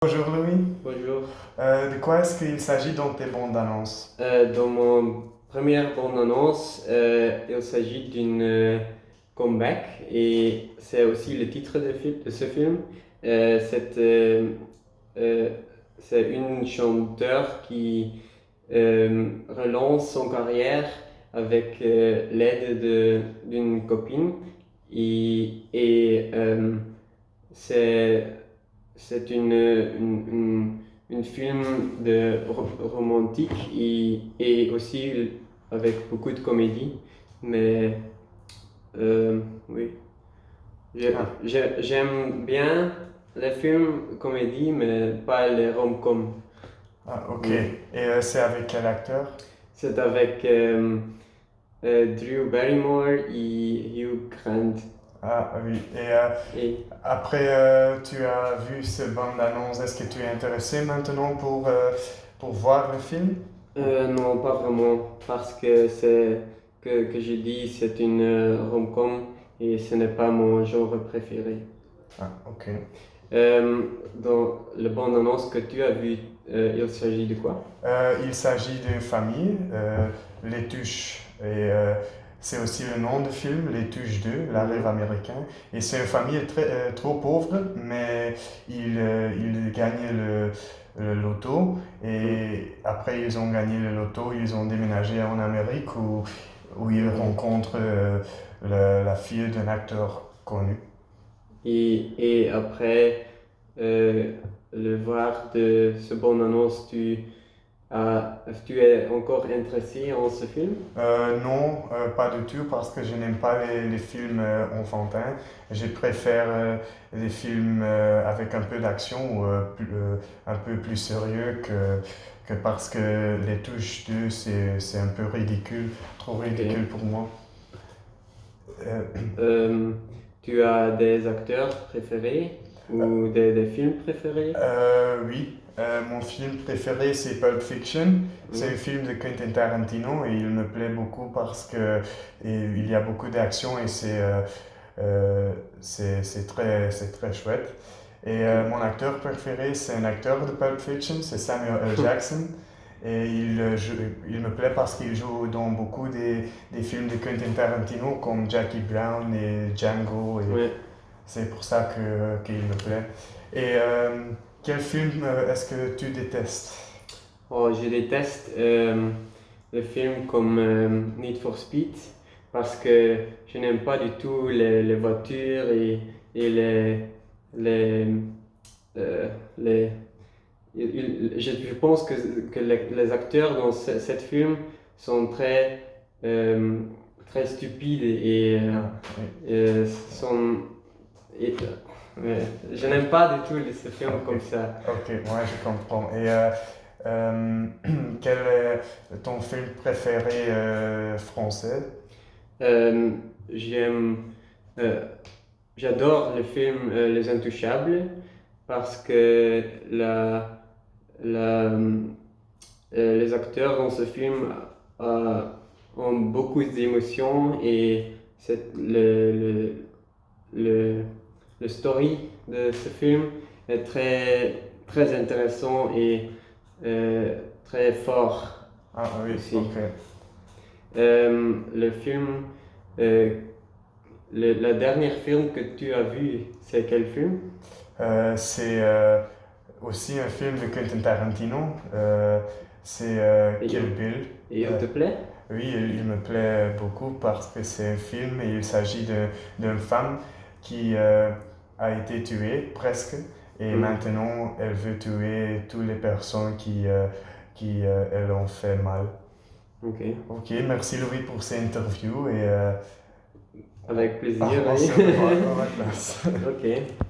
Bonjour Louis. Bonjour. De quoi est-ce qu'il s'agit dans tes bandes annonces? Dans mon première bande-annonce, il s'agit d'une comeback et c'est aussi le titre de ce film. Euh, c'est euh, euh, c'est une chanteure qui relance son carrière avec l'aide d'une copine et c'est c'est une film romantique et aussi avec beaucoup de comédie. Mais oui, Ah, j'aime bien les films comédie, mais pas les rom-coms. ok. Oui. Et c'est avec quel acteur? C'est avec Drew Barrymore et Hugh Grant. Ah oui. Et Et après tu as vu ce bande annonce, est-ce que tu es intéressé maintenant pour voir le film? Non, pas vraiment, parce que que j'ai dit, c'est une rom-com et ce n'est pas mon genre préféré. Ah, ok. Dans le bande-annonce que tu as vu, il s'agit de quoi? Il s'agit d'une famille, Les Tuches. Et c'est aussi le nom du film, Les Tuches 2, la rêve Mhm. américain. Et c'est une famille trop pauvre, mais ils gagnent le loto. Mhm. Et après ils ont gagné le loto, ils ont déménagé en Amérique où ils Mhm. rencontrent la fille d'un acteur connu. Et après euh, le voir de ce bande-annonce, tu es encore intéressé en ce film? Non, pas du tout, parce que je n'aime pas les films enfantins. Je préfère les films avec un peu d'action ou un peu plus sérieux que parce que les touches 2, c'est un peu ridicule, trop Ok. ridicule pour moi. Euh, Euh, Tu as des acteurs préférés ou des films préférés? oui, mon film préféré c'est Pulp Fiction. C'est un Mhm. film de Quentin Tarantino et il me plaît beaucoup parce que il y a beaucoup d'action et c'est très chouette. Et Ok. mon acteur préféré, c'est un acteur de Pulp Fiction, c'est Samuel L. Jackson. Et il me plaît parce qu'il joue dans beaucoup des films de Quentin Tarantino comme Jackie Brown et Django. Et Ouais. c'est pour ça qu'il me plaît. Et quel film est-ce que tu détestes? Oh, je déteste le film comme Need for Speed parce que je n'aime pas du tout les voitures et les, euh, les je pense que les acteurs dans cette film sont très stupides Ah, oui. sont, et, ouais, je n'aime pas du tout ce film Ok, comme ça. ok, moi je comprends. Et euh, quel est ton film préféré français? Euh, j'aime, euh, J'adore le film Les Intouchables parce que la, les acteurs dans ce film euh, ont beaucoup d'émotions et c'est le, le story de ce film est très intéressant et très fort Ah oui, aussi. ok. Le film, euh, la dernière film que tu as vu, c'est quel film? C'est aussi un film de Quentin Tarantino. C'est Et Kill Bill. il te plaît? Oui, il me plaît beaucoup parce que c'est un film et il s'agit d'une femme qui a été tuée presque et Hmm. maintenant elle veut tuer toutes les personnes qui elle ont fait mal. Ok, Ok, merci Louis pour cette interview et avec plaisir, on oui. se revoit dans la classe. Ok.